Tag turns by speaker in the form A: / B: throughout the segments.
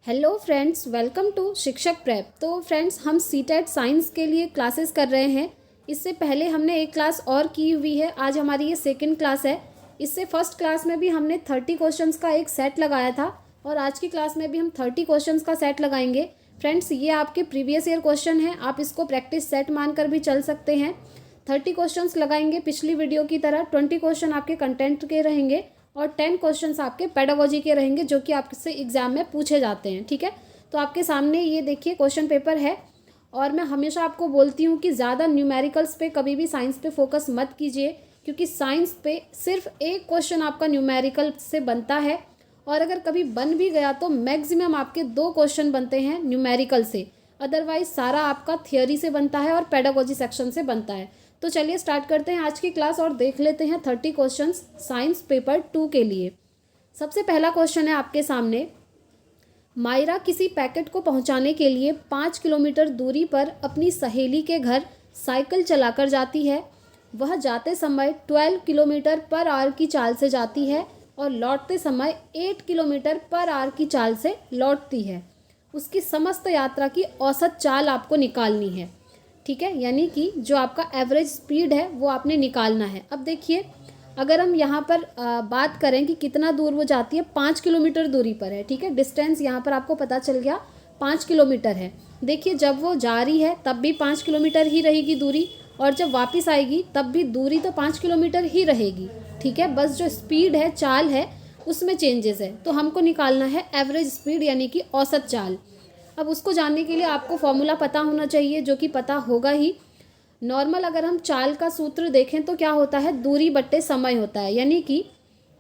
A: Hello friends, welcome to शिक्षक prep. तो friends, हम सीटेट साइंस के लिए क्लासेस कर रहे हैं। इससे पहले हमने एक क्लास और की हुई है। आज हमारी ये सेकंड क्लास है। इससे फर्स्ट क्लास में भी हमने 30 क्वेश्चंस का एक सेट लगाया था और आज की क्लास में भी हम 30 क्वेश्चंस का सेट लगाएंगे। फ्रेंड्स, ये आपके प्रीवियस ईयर क्वेश्चन हैं, आप इसको प्रैक्टिस सेट मानकर भी चल सकते हैं। 30 क्वेश्चंस लगाएंगे पिछली वीडियो की तरह। 20 क्वेश्चन आपके कंटेंट के रहेंगे और 10 क्वेश्चंस आपके पेडागोजी के रहेंगे, जो कि आपसे एग्जाम में पूछे जाते हैं। ठीक है, तो आपके सामने ये देखिए क्वेश्चन पेपर है। और मैं हमेशा आपको बोलती हूँ कि ज़्यादा न्यूमेरिकल्स पे कभी भी साइंस पे फोकस मत कीजिए, क्योंकि साइंस पे सिर्फ एक क्वेश्चन आपका न्यूमेरिकल से बनता है और अगर कभी बन भी गया तो मैक्सिमम आपके 2 क्वेश्चन बनते हैं न्यूमेरिकल से। अदरवाइज सारा आपका थियोरी से बनता है और पेडागोजी सेक्शन से बनता है। तो चलिए स्टार्ट करते हैं आज की क्लास और देख लेते हैं 30 क्वेश्चंस साइंस पेपर 2 के लिए। सबसे पहला क्वेश्चन है आपके सामने। मायरा किसी पैकेट को पहुंचाने के लिए 5 किलोमीटर दूरी पर अपनी सहेली के घर साइकिल चलाकर जाती है। वह जाते समय 12 किलोमीटर पर आवर की चाल से जाती है और लौटते समय 8 किलोमीटर पर आवर की चाल से लौटती है। उसकी समस्त यात्रा की औसत चाल आपको निकालनी है। ठीक है, यानी कि जो आपका एवरेज स्पीड है वो आपने निकालना है। अब देखिए, अगर हम यहाँ पर बात करें कि कितना दूर वो जाती है, 5 किलोमीटर दूरी पर है। ठीक है, डिस्टेंस यहाँ पर आपको पता चल गया 5 किलोमीटर है। देखिए, जब वो जा रही है तब भी 5 किलोमीटर ही रहेगी दूरी, और जब वापस आएगी तब भी दूरी तो 5 किलोमीटर ही रहेगी। ठीक है, बस जो स्पीड है, चाल है, उसमें चेंजेस है। तो हमको निकालना है एवरेज स्पीड, यानी कि औसत चाल। अब उसको जानने के लिए आपको फॉर्मूला पता होना चाहिए, जो कि पता होगा ही। नॉर्मल अगर हम चाल का सूत्र देखें तो क्या होता है, दूरी बट्टे समय होता है। यानी कि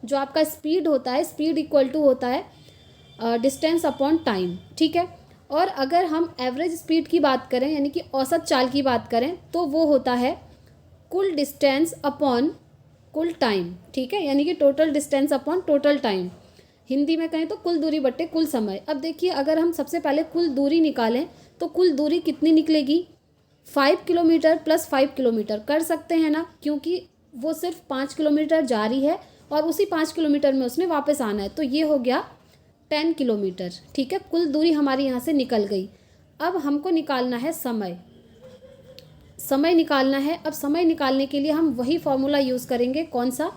A: जो आपका स्पीड होता है, स्पीड इक्वल टू होता है डिस्टेंस अपॉन टाइम। ठीक है, और अगर हम एवरेज स्पीड की बात करें, यानी कि औसत चाल की बात करें, तो वो होता है कुल डिस्टेंस अपॉन कुल टाइम। ठीक है, यानी कि total distance upon total time. Hindi में कहें तो कुल दूरी बट्टे कुल समय। अब देखिए, अगर हम सबसे पहले कुल दूरी निकालें तो कुल दूरी कितनी निकलेगी, 5 किलोमीटर प्लस 5 किलोमीटर कर सकते हैं ना, क्योंकि वो सिर्फ 5 किलोमीटर जा रही है और उसी 5 किलोमीटर में उसने वापस आना है, तो ये हो गया 10 किलोमीटर। ठीक है, कुल दूरी हमारी यहाँ से निकल गई। अब हमको निकालना है समय। समय निकालना है। अब समय निकालने के लिए हम वही फॉर्मूला यूज़ करेंगे। कौन सा?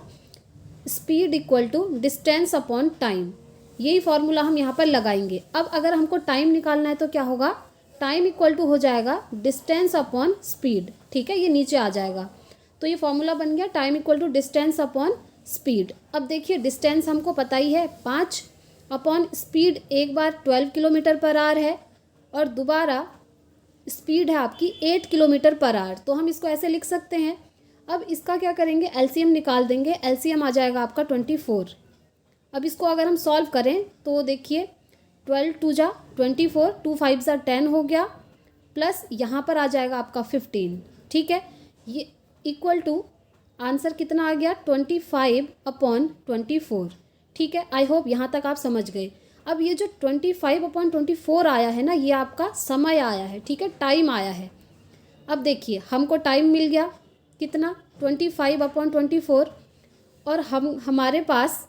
A: Speed equal to distance upon time. यही फॉर्मूला हम यहाँ पर लगाएंगे। अब अगर हमको टाइम निकालना है तो क्या होगा, टाइम इक्वल टू हो जाएगा डिस्टेंस अपॉन स्पीड। ठीक है, ये नीचे आ जाएगा। तो ये फॉर्मूला बन गया time equal to distance upon speed. अब देखिए, डिस्टेंस हमको पता ही है 5 अपॉन स्पीड, एक बार 12 किलोमीटर पर आवर है और दोबारा स्पीड है आपकी 8 किलोमीटर पर आवर। तो हम इसको ऐसे लिख सकते हैं। अब इसका क्या करेंगे, एलसीएम निकाल देंगे। एलसीएम आ जाएगा आपका 24। अब इसको अगर हम सॉल्व करें तो देखिए, 12 2 जा 24, 2 5 जा 10 हो गया, प्लस यहाँ पर आ जाएगा आपका 15। ठीक है, ये इक्वल टू आंसर कितना आ गया, 25 अपॉन 24। ठीक है, आई होप यहाँ तक आप समझ गए। अब ये जो 25 अपॉन 24 आया है ना, ये आपका समय आया है। ठीक है, टाइम आया है। अब देखिए, हमको टाइम मिल गया कितना, 25 अपॉन 24, और हमारे पास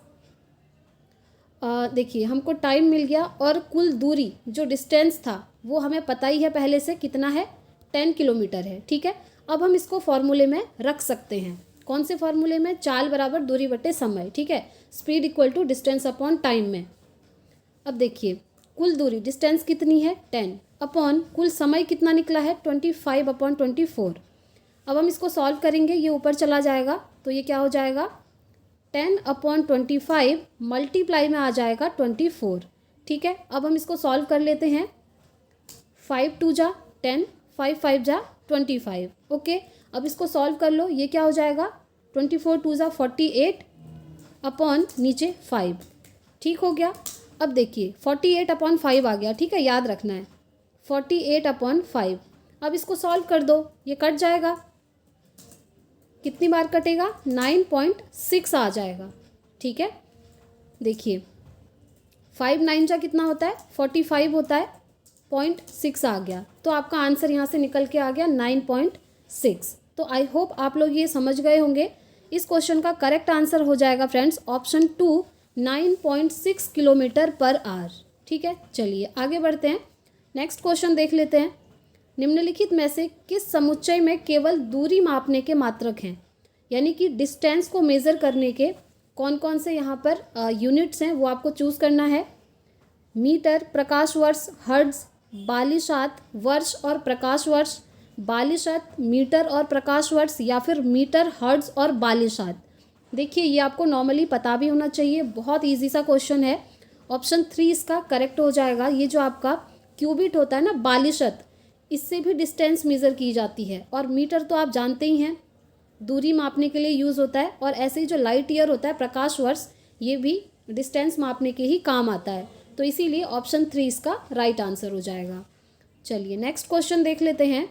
A: देखिए हमको टाइम मिल गया और कुल दूरी जो डिस्टेंस था वो हमें पता ही है पहले से, कितना है, 10 किलोमीटर है। ठीक है, अब हम इसको फॉर्मूले में रख सकते हैं। कौन से फॉर्मूले में? चाल बराबर दूरी बटे समय। ठीक है, speed equal to distance upon time में। अब देखिए, कुल दूरी डिस्टेंस कितनी है, 10 अपॉन कुल समय कितना निकला है, 25 अपॉन 24। अब हम इसको सॉल्व करेंगे, ये ऊपर चला जाएगा तो ये क्या हो जाएगा, 10 अपॉन 25 मल्टीप्लाई में आ जाएगा 24। ठीक है, अब हम इसको सॉल्व कर लेते हैं। 5 2 जा 10, 5 5 जा 25। ओके, अब इसको सॉल्व कर लो, ये क्या हो जाएगा, 24 2 जा 48 अपॉन नीचे 5। ठीक हो गया। अब देखिए 48 अपॉन 5 आ गया। ठीक है, याद रखना है 48 अपॉन 5। अब इसको सॉल्व कर दो, ये कट जाएगा। कितनी बार कटेगा, 9.6 आ जाएगा। ठीक है, देखिए 5 9 जा कितना होता है, 45 होता है, 0.6 आ गया। तो आपका आंसर यहाँ से निकल के आ गया 9.6। तो आई होप आप लोग ये समझ गए होंगे। इस क्वेश्चन का करेक्ट आंसर हो जाएगा friends option 2, 9.6 kilometre per hour. ठीक है, चलिए आगे बढ़ते हैं। नेक्स्ट क्वेश्चन देख लेते हैं। निम्नलिखित में से किस समुच्चय में केवल दूरी मापने के मात्रक हैं, यानी कि डिस्टेंस को मेज़र करने के कौन कौन से यहाँ पर यूनिट्स हैं वो आपको चूज़ करना है। मीटर, प्रकाश वर्ष, हर्ट्ज, बालिशात, वर्ष और प्रकाश वर्ष, बालिशत, मीटर और प्रकाश वर्ष, या फिर मीटर, हर्ट्ज और बालिशात। देखिए ये आपको नॉर्मली पता भी होना चाहिए, बहुत इजी सा क्वेश्चन है। ऑप्शन 3 इसका करेक्ट हो जाएगा। ये जो आपका क्यूबिट होता है ना, बालिशत, इससे भी डिस्टेंस मेज़र की जाती है। और मीटर तो आप जानते ही हैं, दूरी मापने के लिए यूज़ होता है। और ऐसे ही जो लाइट ईयर होता है, प्रकाश वर्ष, ये भी डिस्टेंस मापने के ही काम आता है। तो इसीलिए ऑप्शन 3 इसका राइट आंसर हो जाएगा। चलिए नेक्स्ट क्वेश्चन देख लेते हैं।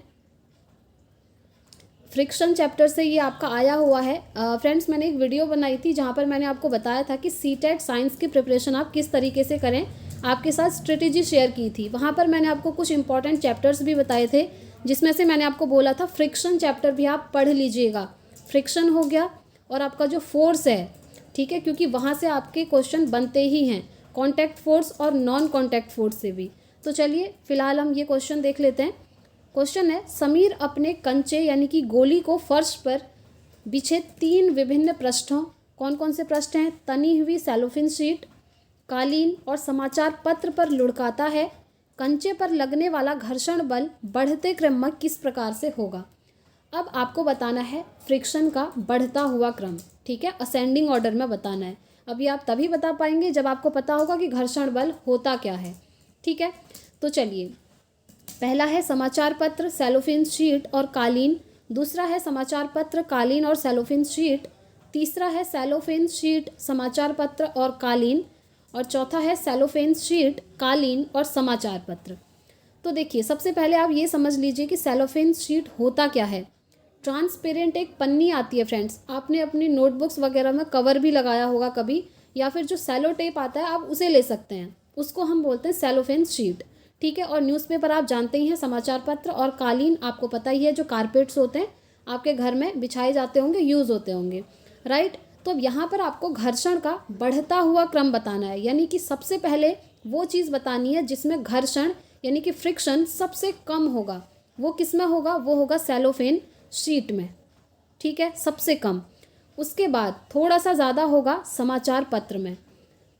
A: फ्रिक्शन चैप्टर से ये आपका आया हुआ है। फ्रेंड्स मैंने एक वीडियो बनाई थी जहाँ पर मैंने आपको बताया था कि सीटेट साइंस की प्रिपरेशन आप किस तरीके से करें, आपके साथ स्ट्रेटेजी शेयर की थी। वहाँ पर मैंने आपको कुछ इंपॉर्टेंट चैप्टर्स भी बताए थे, जिसमें से मैंने आपको बोला था फ्रिक्शन चैप्टर भी आप पढ़ लीजिएगा। फ्रिक्शन हो गया और आपका जो फोर्स है, ठीक है, क्योंकि वहाँ से आपके क्वेश्चन बनते ही हैं, कॉन्टैक्ट फोर्स और नॉन कॉन्टैक्ट फोर्स से भी। तो चलिए फिलहाल हम ये क्वेश्चन देख लेते हैं। क्वेश्चन है, समीर अपने कंचे यानी कि गोली को फर्श पर बिछे 3 विभिन्न पृष्ठों, कौन कौन से पृष्ठ हैं, तनी हुई सेलोफिन शीट, कालीन और समाचार पत्र पर लुढ़काता है। कंचे पर लगने वाला घर्षण बल बढ़ते क्रम में किस प्रकार से होगा। अब आपको बताना है फ्रिक्शन का बढ़ता हुआ क्रम, ठीक है, असेंडिंग ऑर्डर में बताना है। अभी आप तभी बता पाएंगे जब आपको पता होगा कि घर्षण बल होता क्या है, ठीक है। तो चलिए, पहला है समाचार पत्र, सेलोफिन शीट और कालीन। दूसरा है समाचार पत्र, कालीन और सेलोफिन शीट। तीसरा है सेलोफिन शीट, समाचार पत्र और कालीन। और चौथा है सेलोफिन शीट, कालीन और समाचार पत्र। तो देखिए सबसे पहले आप ये समझ लीजिए कि सेलोफिन शीट होता क्या है। ट्रांसपेरेंट एक पन्नी आती है फ्रेंड्स, आपने अपनी नोटबुक्स वगैरह में कवर भी लगाया होगा कभी, या फिर जो सेलो टेप आता है आप उसे ले सकते हैं, उसको हम बोलते हैं सेलोफिन शीट, ठीक है। और न्यूज़पेपर आप जानते ही हैं, समाचार पत्र और कालीन आपको पता ही है, जो कारपेट्स होते हैं आपके घर में बिछाए जाते होंगे, यूज़ होते होंगे, राइट। तो अब यहाँ पर आपको घर्षण का बढ़ता हुआ क्रम बताना है, यानी कि सबसे पहले वो चीज़ बतानी है जिसमें घर्षण यानी कि फ्रिक्शन सबसे कम होगा। वो किस में होगा, वो होगा सेलोफेन शीट में, ठीक है, सबसे कम। उसके बाद थोड़ा सा ज़्यादा होगा समाचार पत्र में।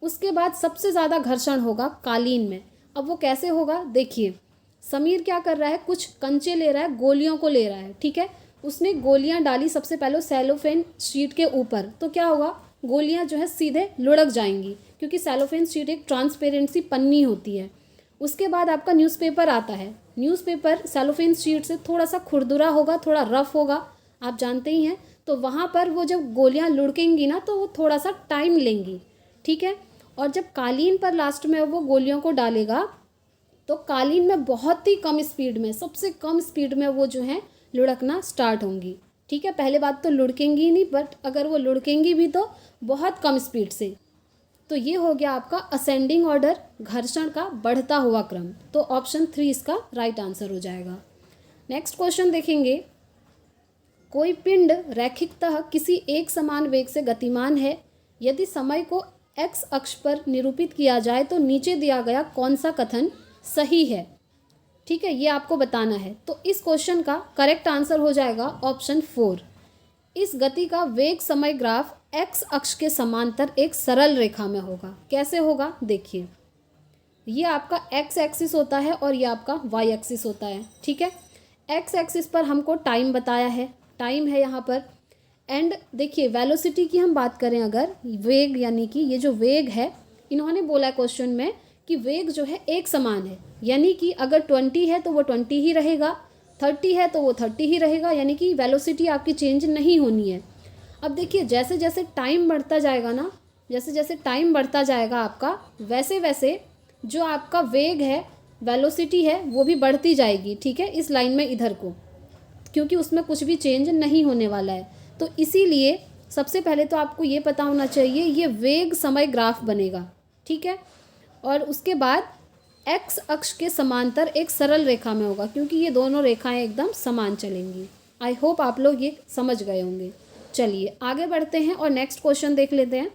A: उसके बाद सबसे ज़्यादा घर्षण होगा कालीन में। अब वो कैसे होगा, देखिए समीर क्या कर रहा है, कुछ कंचे ले रहा है, गोलियों को ले रहा है, ठीक है। उसने गोलियां डाली सबसे पहले सेलोफेन शीट के ऊपर, तो क्या होगा, गोलियां जो है सीधे लुढ़क जाएंगी, क्योंकि सेलोफेन शीट एक ट्रांसपेरेंट सी पन्नी होती है। उसके बाद आपका न्यूज़पेपर आता है। न्यूज़पेपर सेलोफेन शीट से थोड़ा सा खुरदुरा होगा, थोड़ा रफ होगा, आप जानते ही हैं। तो वहाँ पर वो जब गोलियां लुढ़केंगी ना, तो वो थोड़ा सा टाइम लेंगी, ठीक है। और जब कालीन पर लास्ट में वो गोलियों को डालेगा, तो कालीन में बहुत ही कम स्पीड में, सबसे कम स्पीड में वो जो है लुढ़कना स्टार्ट होंगी, ठीक है। पहले बात तो लुढ़केंगी नहीं, बट अगर वो लुढ़केंगी भी तो बहुत कम स्पीड से। तो ये हो गया आपका असेंडिंग ऑर्डर, घर्षण का बढ़ता हुआ क्रम। तो ऑप्शन 3 इसका राइट आंसर हो जाएगा। नेक्स्ट क्वेश्चन देखेंगे, कोई पिंड रैखिकतः किसी एक समान वेग से गतिमान है, यदि समय को एक्स अक्ष पर निरूपित किया जाए तो नीचे दिया गया कौन सा कथन सही है, ठीक है, ये आपको बताना है। तो इस क्वेश्चन का करेक्ट आंसर हो जाएगा ऑप्शन 4। इस गति का वेग समय ग्राफ एक्स अक्ष के समांतर एक सरल रेखा में होगा। कैसे होगा, देखिए ये आपका एक्स एक्सिस होता है और ये आपका वाई एक्सिस होता है, ठीक है। एक्स एक्सिस पर हमको टाइम बताया है, टाइम है यहाँ पर। एंड देखिए वेलोसिटी की हम बात करें, अगर वेग यानी कि ये जो वेग है, इन्होंने बोला है क्वेश्चन में कि वेग जो है एक समान है, यानी कि अगर 20 है तो वो 20 ही रहेगा, 30 है तो वो 30 ही रहेगा, यानी कि वेलोसिटी आपकी चेंज नहीं होनी है। अब देखिए जैसे जैसे टाइम बढ़ता जाएगा ना, जैसे जैसे टाइम बढ़ता जाएगा आपका, वैसे वैसे जो आपका वेग है, वेलोसिटी है, वो भी बढ़ती जाएगी, ठीक है, इस लाइन में इधर को, क्योंकि उसमें कुछ भी चेंज नहीं होने वाला है। तो इसीलिए सबसे पहले तो आपको ये पता होना चाहिए, ये वेग समय ग्राफ बनेगा, ठीक है। और उसके बाद एक्स अक्ष के समांतर एक सरल रेखा में होगा, क्योंकि ये दोनों रेखाएं एकदम समान चलेंगी। आई होप आप लोग ये समझ गए होंगे। चलिए आगे बढ़ते हैं और नेक्स्ट क्वेश्चन देख लेते हैं।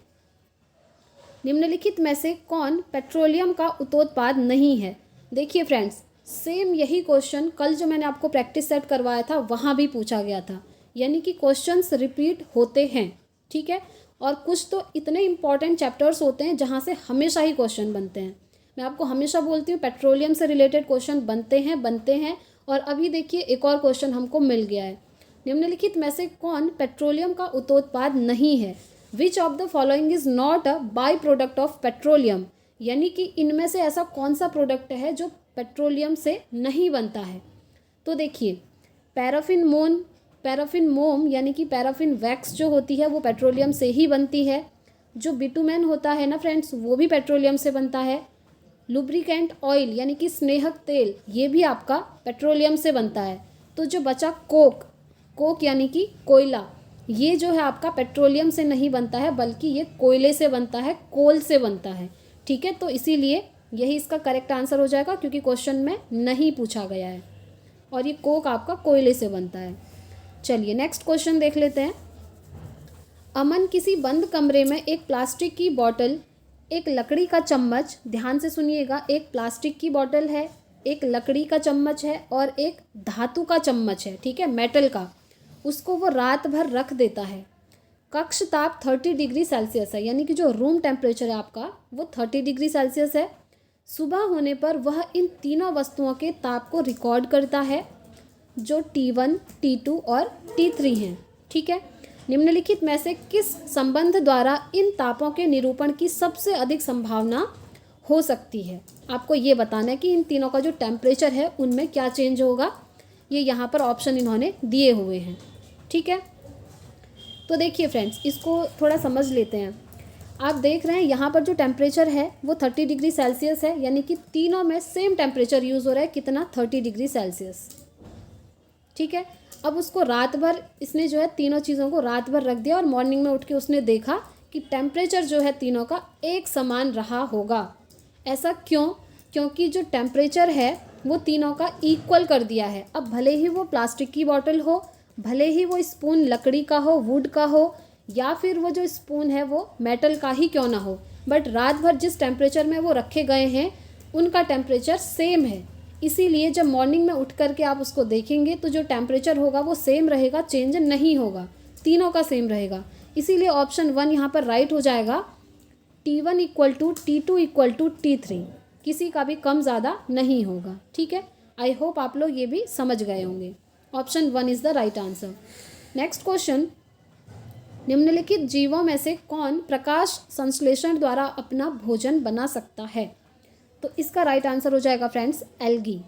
A: निम्नलिखित में से कौन पेट्रोलियम का उपोत्पाद नहीं है? देखिए फ्रेंड्स, सेम यही क्वेश्चन कल जो मैंने आपको प्रैक्टिस सेट करवाया था वहाँ भी पूछा गया था, यानी कि क्वेश्चंस रिपीट होते हैं, ठीक है। और कुछ तो इतने इंपॉर्टेंट चैप्टर्स होते हैं जहाँ से हमेशा ही क्वेश्चन बनते हैं। मैं आपको हमेशा बोलती हूँ पेट्रोलियम से रिलेटेड क्वेश्चन बनते हैं। और अभी देखिए एक और क्वेश्चन हमको मिल गया है। निम्नलिखित में से कौन पेट्रोलियम का उपोत्पाद नहीं है? Which of the following is not a by product of petroleum, यानी कि इनमें से ऐसा कौन सा प्रोडक्ट है जो पेट्रोलियम से नहीं बनता है? तो देखिए, पैराफिन मोम यानी कि पैराफिन वैक्स जो होती है वो पेट्रोलियम से ही बनती है। जो बिटुमेन होता है ना फ्रेंड्स, वो भी पेट्रोलियम से बनता है। लुब्रिकेंट ऑयल यानी कि स्नेहक तेल, ये भी आपका पेट्रोलियम से बनता है। तो जो बचा कोक यानी कि कोयला, ये जो है आपका पेट्रोलियम से नहीं बनता है बल्कि ये कोयले से बनता है, कोल से बनता है, ठीक है। तो इसीलिए यही इसका करेक्ट आंसर हो जाएगा, क्योंकि क्वेश्चन में नहीं पूछा गया है। और ये कोक आपका कोयले से बनता है। चलिए नेक्स्ट क्वेश्चन देख लेते हैं। अमन किसी बंद कमरे में एक प्लास्टिक की बोतल, एक लकड़ी का चम्मच, ध्यान से सुनिएगा, एक प्लास्टिक की बोतल है, एक लकड़ी का चम्मच है और एक धातु का चम्मच है, ठीक है, मेटल का। उसको वो रात भर रख देता है। कक्ष ताप 30 डिग्री सेल्सियस है, यानी कि जो रूम टेम्परेचर है आपका वो 30 डिग्री सेल्सियस है। सुबह होने पर वह इन तीनों वस्तुओं के ताप को रिकॉर्ड करता है, जो T1, T2 और T3 हैं, ठीक है। निम्नलिखित में से किस संबंध द्वारा इन तापों के निरूपण की सबसे अधिक संभावना हो सकती है? आपको ये बताना है कि इन तीनों का जो टेम्परेचर है उनमें क्या चेंज होगा। ये यहाँ पर ऑप्शन इन्होंने दिए हुए हैं, ठीक है। तो देखिए फ्रेंड्स, इसको थोड़ा समझ लेते हैं। आप देख रहे हैं यहाँ पर जो टेम्परेचर है वो 30 डिग्री सेल्सियस है, यानी कि तीनों में सेम टेम्परेचर यूज़ हो रहा है। कितना? 30 डिग्री सेल्सियस, ठीक है। अब उसको रात भर, इसने जो है तीनों चीज़ों को रात भर रख दिया और मॉर्निंग में उठ के उसने देखा कि टेम्परेचर जो है तीनों का एक समान रहा होगा। ऐसा क्यों? क्योंकि जो टेम्परेचर है वो तीनों का इक्वल कर दिया है। अब भले ही वो प्लास्टिक की बॉटल हो, भले ही वो स्पून लकड़ी का हो, वुड का हो, या फिर वो जो स्पून है वो मेटल का ही क्यों ना हो, बट रात भर जिस टेम्परेचर में वो रखे गए हैं उनका टेम्परेचर सेम है। इसीलिए जब मॉर्निंग में उठ करके आप उसको देखेंगे तो जो टेम्परेचर होगा वो सेम रहेगा, चेंज नहीं होगा, तीनों का सेम रहेगा। इसीलिए ऑप्शन 1 यहाँ पर राइट हो जाएगा। T1 equal to T2 equal to T3, किसी का भी कम ज़्यादा नहीं होगा, ठीक है। आई होप आप लोग ये भी समझ गए होंगे। Option 1 is the right answer. Next question, निम्नलिखित जीवों में से कौन प्रकाश संश्लेषण द्वारा अपना भोजन बना सकता है? तो इसका राइट आंसर हो जाएगा friends algae.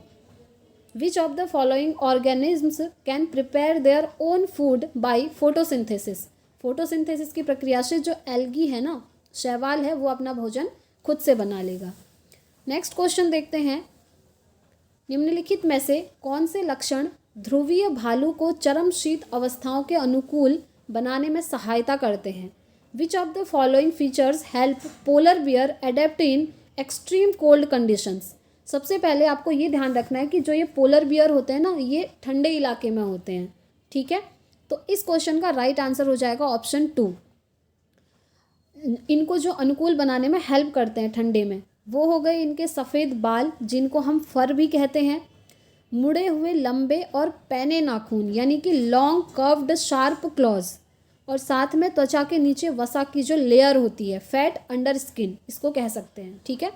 A: Which of the following organisms can prepare their own food by photosynthesis? Photosynthesis की प्रक्रिया से जो एल्गी है ना, शैवाल है, वो अपना भोजन खुद से बना लेगा। नेक्स्ट क्वेश्चन देखते हैं। निम्नलिखित में से कौन से लक्षण ध्रुवीय भालू को चरम शीत अवस्थाओं के अनुकूल बनाने में सहायता करते हैं? Which of the following features help polar bear adapt in extreme cold conditions? सबसे पहले आपको ये ध्यान रखना है कि जो ये पोलर बियर होते हैं ना, ये ठंडे इलाके में होते हैं, ठीक है। तो इस क्वेश्चन का राइट आंसर हो जाएगा ऑप्शन 2। इनको जो अनुकूल बनाने में हेल्प करते हैं ठंडे में, वो हो गए इनके सफ़ेद बाल, जिनको हम फर भी कहते हैं, मुड़े हुए लंबे और पैने नाखून यानी कि लॉन्ग कर्व्ड शार्प क्लॉज, और साथ में त्वचा के नीचे वसा की जो लेयर होती है, फैट अंडर स्किन, इसको कह सकते हैं, ठीक है।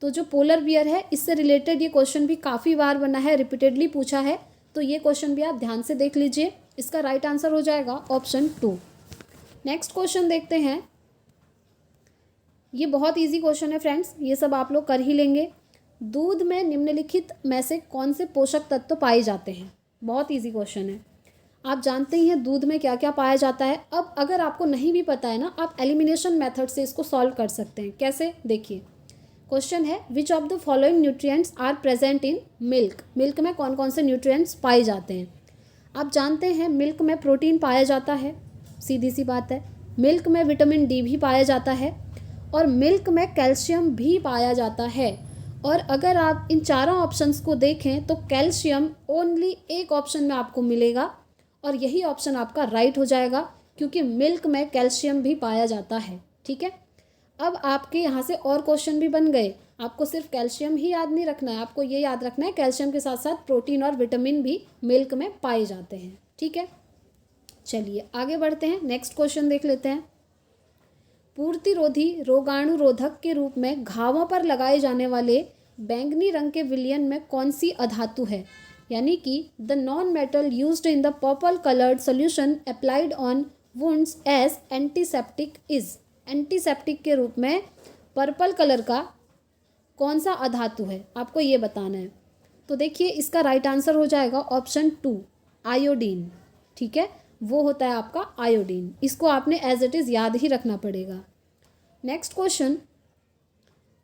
A: तो जो पोलर बियर है, इससे रिलेटेड ये क्वेश्चन भी काफ़ी बार बना है, रिपीटेडली पूछा है, तो ये क्वेश्चन भी आप ध्यान से देख लीजिए। इसका राइट आंसर हो जाएगा ऑप्शन 2। नेक्स्ट क्वेश्चन देखते हैं। ये बहुत इजी क्वेश्चन है फ्रेंड्स, ये सब आप लोग कर ही लेंगे। दूध में निम्नलिखित में से कौन से पोषक तत्व पाए जाते हैं? बहुत इजी क्वेश्चन है, आप जानते ही हैं दूध में क्या क्या पाया जाता है। अब अगर आपको नहीं भी पता है ना, आप एलिमिनेशन मेथड से इसको सॉल्व कर सकते हैं। कैसे? देखिए, क्वेश्चन है which of the following nutrients are present in milk? Milk में कौन कौन से न्यूट्रिएंट्स पाए जाते हैं? आप जानते हैं मिल्क में प्रोटीन पाया जाता है, सीधी सी बात है। मिल्क में विटामिन डी भी पाया जाता है और मिल्क में कैल्शियम भी पाया जाता है। और अगर आप इन चारों ऑप्शंस को देखें तो कैल्शियम ओनली एक ऑप्शन में आपको मिलेगा और यही ऑप्शन आपका राइट हो जाएगा, क्योंकि मिल्क में कैल्शियम भी पाया जाता है, ठीक है। अब आपके यहाँ से और क्वेश्चन भी बन गए। आपको सिर्फ कैल्शियम ही याद नहीं रखना है, आपको ये याद रखना है कैल्शियम के साथ साथ प्रोटीन और विटामिन भी मिल्क में पाए जाते हैं। ठीक है, चलिए आगे बढ़ते हैं, नेक्स्ट क्वेश्चन देख लेते हैं। पूर्तिरोधी रोगाणुरोधक के रूप में घावों पर लगाए जाने वाले बैंगनी रंग के विलयन में कौन सी अधातु है? यानी कि the non metal used in the purple coloured solution applied on wounds as antiseptic is. Antiseptic के रूप में पर्पल कलर का कौन सा अधातु है, आपको ये बताना है। तो देखिए इसका राइट आंसर हो जाएगा ऑप्शन 2, आयोडीन। ठीक है, वो होता है आपका आयोडीन। इसको आपने एज इट इज़ याद ही रखना पड़ेगा। नेक्स्ट क्वेश्चन,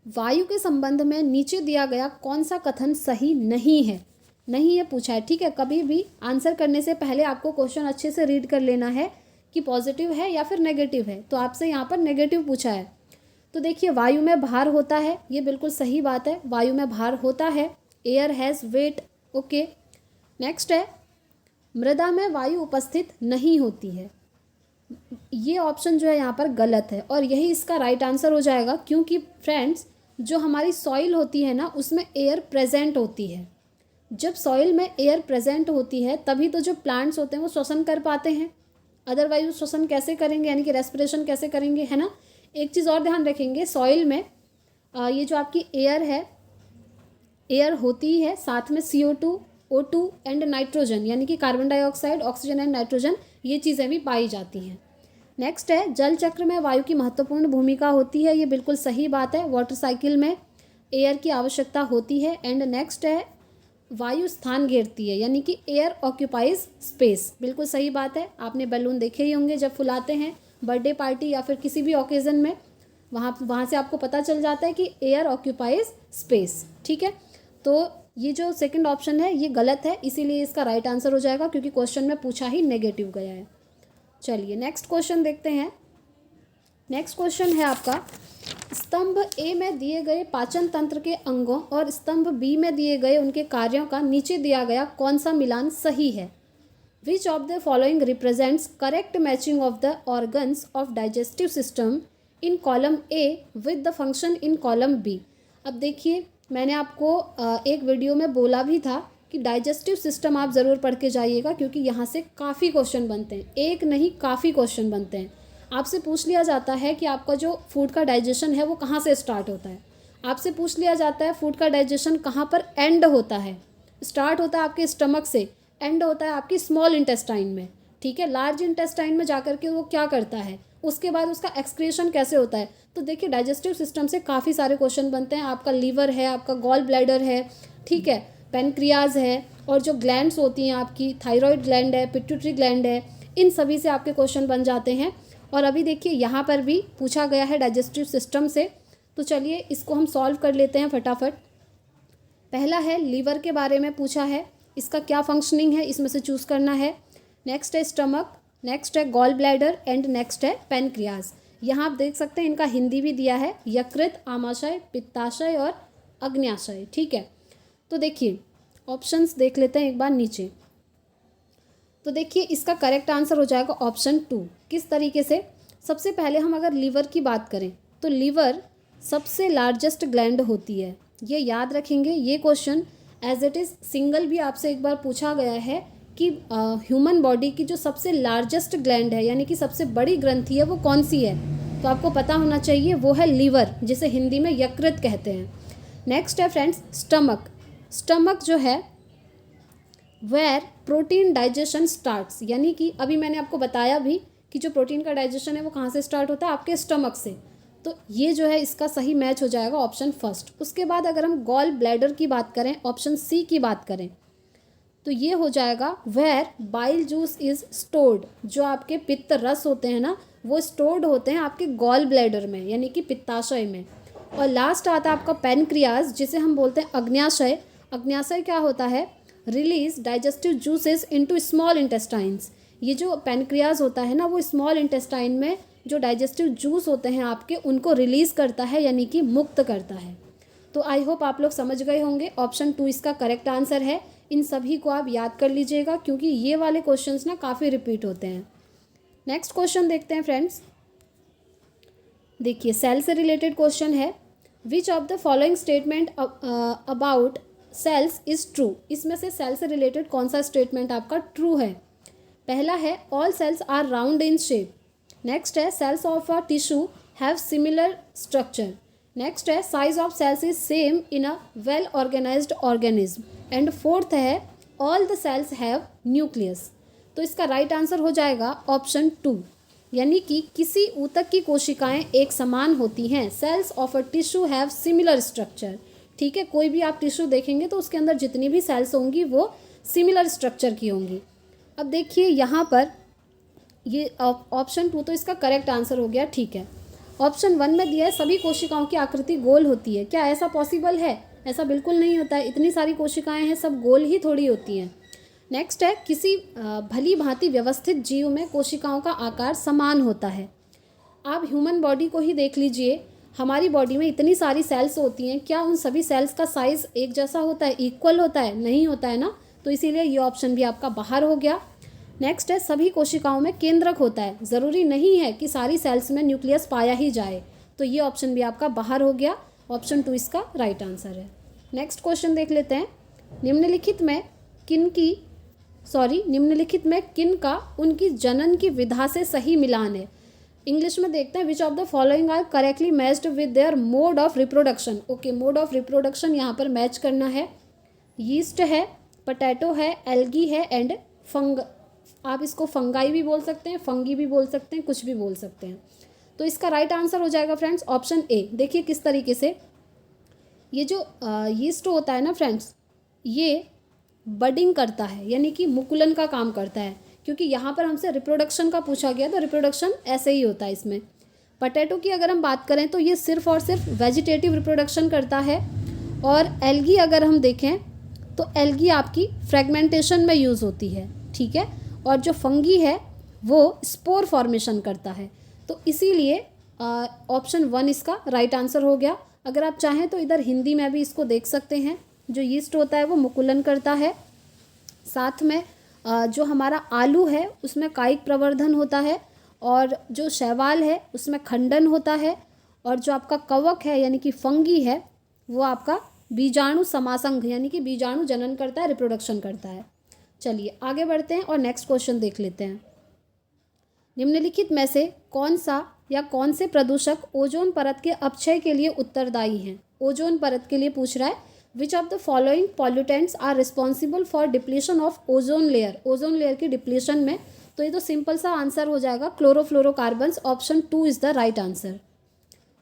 A: वायु के संबंध में नीचे दिया गया कौन सा कथन सही नहीं है? नहीं है पूछा है। ठीक है, कभी भी आंसर करने से पहले आपको क्वेश्चन अच्छे से रीड कर लेना है कि पॉजिटिव है या फिर नेगेटिव है। तो आपसे यहाँ पर नेगेटिव पूछा है। तो देखिए वायु में भार होता है, ये बिल्कुल सही बात है, वायु में भार होता है। Air has wait, okay. Next है, मृदा में वायु उपस्थित नहीं होती है। ये ऑप्शन जो है यहाँ पर गलत है और यही इसका राइट आंसर हो जाएगा, क्योंकि फ्रेंड्स जो हमारी सॉइल होती है ना उसमें एयर प्रेजेंट होती है। जब सॉइल में एयर प्रेजेंट होती है तभी तो जो प्लांट्स होते हैं वो श्वसन कर पाते हैं, अदरवाइज श्वसन कैसे करेंगे, यानी कि रेस्पिरेशन कैसे करेंगे, है ना। एक चीज़ और ध्यान रखेंगे, सॉइल में ये जो आपकी एयर है, एयर होती है, साथ में CO2, O2 एंड नाइट्रोजन, यानी कि carbon dioxide, oxygen and nitrogen, ये चीज़ें भी पाई जाती हैं। नेक्स्ट है, जल चक्र में वायु की महत्वपूर्ण भूमिका होती है। ये बिल्कुल सही बात है, वाटर साइकिल में एयर की आवश्यकता होती है। एंड नेक्स्ट है, वायु स्थान घेरती है, यानी कि एयर ऑक्यूपाइज स्पेस। बिल्कुल सही बात है, आपने बैलून देखे ही होंगे जब फुलाते हैं बर्थडे पार्टी या फिर किसी भी ओकेज़न में, वहाँ से आपको पता चल जाता है कि एयर ऑक्यूपाइज स्पेस। ठीक है, तो ये जो सेकंड ऑप्शन है ये गलत है, इसीलिए इसका राइट आंसर हो जाएगा, क्योंकि क्वेश्चन में पूछा ही नेगेटिव गया है। चलिए नेक्स्ट क्वेश्चन देखते हैं। नेक्स्ट क्वेश्चन है आपका, स्तंभ ए में दिए गए पाचन तंत्र के अंगों और स्तंभ बी में दिए गए उनके कार्यों का नीचे दिया गया कौन सा मिलान सही है? Which of the following represents correct matching of the organs of digestive system in column A with the function in column B. अब देखिए मैंने आपको एक वीडियो में बोला भी था कि डाइजेस्टिव सिस्टम आप ज़रूर पढ़ के जाइएगा, क्योंकि यहाँ से काफ़ी क्वेश्चन बनते हैं, एक नहीं काफ़ी क्वेश्चन बनते हैं। आपसे पूछ लिया जाता है कि आपका जो फूड का डाइजेशन है वो कहाँ से स्टार्ट होता है। आपसे पूछ लिया जाता है फूड का डाइजेशन कहाँ पर एंड होता है। स्टार्ट होता है आपके स्टमक से, एंड होता है आपकी स्मॉल इंटेस्टाइन में। ठीक है, लार्ज इंटेस्टाइन में जाकर के वो क्या करता है, उसके बाद उसका एक्सक्रीशन कैसे होता है। तो देखिए डाइजेस्टिव सिस्टम से काफ़ी सारे क्वेश्चन बनते हैं। आपका लीवर है, आपका गॉल ब्लैडर है, ठीक है, पेनक्रियाज है, और जो ग्लैंड्स होती हैं आपकी, थायराइड ग्लैंड है, पिट्यूटरी ग्लैंड है, इन सभी से आपके क्वेश्चन बन जाते हैं। और अभी देखिए यहाँ पर भी पूछा गया है डाइजेस्टिव सिस्टम से, तो चलिए इसको हम सॉल्व कर लेते हैं फटाफट। पहला है लीवर के बारे में पूछा है, इसका क्या फंक्शनिंग है इसमें से चूज़ करना है। नेक्स्ट है स्टमक, नेक्स्ट है गॉल ब्लैडर एंड नेक्स्ट है पेनक्रियाज। यहाँ आप देख सकते हैं इनका हिंदी भी दिया है, यकृत, आमाशय, पित्ताशय और अग्न्याशय। ठीक है, तो देखिए ऑप्शंस देख लेते हैं एक बार नीचे। तो देखिए इसका करेक्ट आंसर हो जाएगा ऑप्शन 2। किस तरीके से? सबसे पहले हम अगर लीवर की बात करें तो लीवर सबसे लार्जेस्ट ग्लैंड होती है, ये याद रखेंगे। ये question as it is single भी आपसे एक बार पूछा गया है कि ह्यूमन बॉडी की जो सबसे लार्जेस्ट ग्लैंड है, यानी कि सबसे बड़ी ग्रंथि है, वो कौन सी है, तो आपको पता होना चाहिए वो है लीवर, जिसे हिंदी में यकृत कहते हैं। नेक्स्ट है फ्रेंड्स स्टमक। स्टमक जो है वेयर प्रोटीन डाइजेशन स्टार्ट्स, यानी कि अभी मैंने आपको बताया भी कि जो प्रोटीन का डाइजेशन है वो कहाँ से स्टार्ट होता है, आपके स्टमक से। तो ये जो है इसका सही मैच हो जाएगा ऑप्शन फर्स्ट। उसके बाद अगर हम गॉल ब्लैडर की बात करें, ऑप्शन सी की बात करें, तो ये हो जाएगा where bile juice is stored. जो आपके पित्त रस होते हैं ना वो स्टोर्ड होते हैं आपके गॉल ब्लैडर में, यानी कि पित्ताशय में। और लास्ट आता है आपका पेनक्रियाज, जिसे हम बोलते हैं अग्न्याशय। अग्न्याशय क्या होता है? Release digestive juices into small intestines. ये जो पेनक्रियाज होता है ना वो स्मॉल इंटेस्टाइन में जो डाइजेस्टिव जूस होते हैं आपके, उनको रिलीज़ करता है, यानी कि मुक्त करता है। तो आई होप आप लोग समझ गए होंगे, ऑप्शन 2 इसका करेक्ट आंसर है। इन सभी को आप याद कर लीजिएगा, क्योंकि ये वाले क्वेश्चंस ना काफ़ी रिपीट होते हैं। नेक्स्ट क्वेश्चन देखते हैं फ्रेंड्स। देखिए सेल से रिलेटेड क्वेश्चन है, which of the following statement about cells is true. इसमें से सेल से रिलेटेड कौन सा स्टेटमेंट आपका ट्रू है। पहला है all cells are round in shape. Next है cells of a tissue have similar structure. Next है size of cells is same in a well organised organism. And fourth है all the cells have nucleus. तो इसका right answer हो जाएगा option 2, यानी कि किसी ऊतक की कोशिकाएं एक समान होती हैं। Cells of a tissue have similar structure. ठीक है, कोई भी आप टिश्यू देखेंगे तो उसके अंदर जितनी भी सेल्स होंगी वो सिमिलर स्ट्रक्चर की होंगी। अब देखिए यहाँ पर ये ऑप्शन 2 तो इसका करेक्ट आंसर हो गया। ठीक है, ऑप्शन 1 में दिया है सभी कोशिकाओं की आकृति गोल होती है। क्या ऐसा पॉसिबल है? ऐसा बिल्कुल नहीं होता है। इतनी सारी कोशिकाएं हैं, सब गोल ही थोड़ी होती हैं। नेक्स्ट है किसी भली भांति व्यवस्थित जीव में कोशिकाओं का आकार समान होता है। आप ह्यूमन बॉडी को ही देख लीजिए, हमारी बॉडी में इतनी सारी सेल्स होती हैं, क्या उन सभी सेल्स का साइज़ एक जैसा होता है, इक्वल होता है? नहीं होता है ना। तो इसीलिए ये ऑप्शन भी आपका बाहर हो गया। नेक्स्ट है सभी कोशिकाओं में केंद्रक होता है। ज़रूरी नहीं है कि सारी सेल्स में न्यूक्लियस पाया ही जाए, तो ये ऑप्शन भी आपका बाहर हो गया। ऑप्शन 2 इसका राइट आंसर है। नेक्स्ट क्वेश्चन देख लेते हैं, निम्नलिखित में किन का उनकी जनन की विधा से सही मिलान है। इंग्लिश में देखते हैं, which of the following are correctly matched with their mode of reproduction. Okay, mode of reproduction यहाँ पर मैच करना है। यीस्ट है, पोटैटो है, एल्गी है एंड आप इसको फंगाई भी बोल सकते हैं, फंगी भी बोल सकते हैं, कुछ भी बोल सकते हैं। तो इसका राइट आंसर हो जाएगा फ्रेंड्स ऑप्शन ए। देखिए किस तरीके से ये जो यीस्ट होता है ना फ्रेंड्स, ये बडिंग करता है, यानी कि मुकुलन का काम करता है। क्योंकि यहाँ पर हमसे रिप्रोडक्शन का पूछा गया, तो रिप्रोडक्शन ऐसे ही होता है इसमें। पोटैटो की अगर हम बात करें तो ये सिर्फ और सिर्फ वेजिटेटिव रिप्रोडक्शन करता है। और एल्गी अगर हम देखें तो एल्गी आपकी फ्रेगमेंटेशन में यूज़ होती है। ठीक है, और जो फंगी है वो स्पोर फॉर्मेशन करता है। तो इसीलिए ऑप्शन 1 इसका राइट आंसर हो गया। अगर आप चाहें तो इधर हिंदी में भी इसको देख सकते हैं। जो यीस्ट होता है वो मुकुलन करता है, साथ में जो हमारा आलू है उसमें कायिक प्रवर्धन होता है, और जो शैवाल है उसमें खंडन होता है, और जो आपका कवक है यानी कि फंगी है वो आपका बीजाणु समासंघ यानी कि बीजाणु जनन करता है, रिप्रोडक्शन करता है। चलिए आगे बढ़ते हैं और नेक्स्ट क्वेश्चन देख लेते हैं। निम्नलिखित में से कौन सा या कौन से प्रदूषक ओजोन परत के अपक्षय के लिए उत्तरदायी हैं। ओजोन परत के लिए पूछ रहा है, which of the following pollutants are responsible for depletion of ozone layer. Ozone layer की डिप्लीशन में, तो ये तो सिंपल सा आंसर हो जाएगा chlorofluorocarbons. Option 2 is the right answer.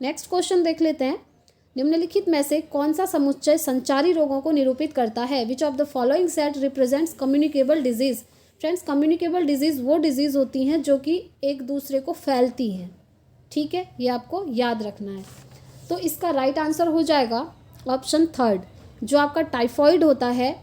A: Next question देख लेते हैं, निम्नलिखित में से कौन सा समुच्चय संचारी रोगों को निरूपित करता है। Which of the following set represents communicable disease. Friends, communicable disease वो डिजीज़ होती हैं जो कि एक दूसरे को फैलती हैं। ठीक है, ये आपको याद रखना है। तो इसका राइट आंसर हो जाएगा ऑप्शन 3, जो आपका टाइफॉइड होता है,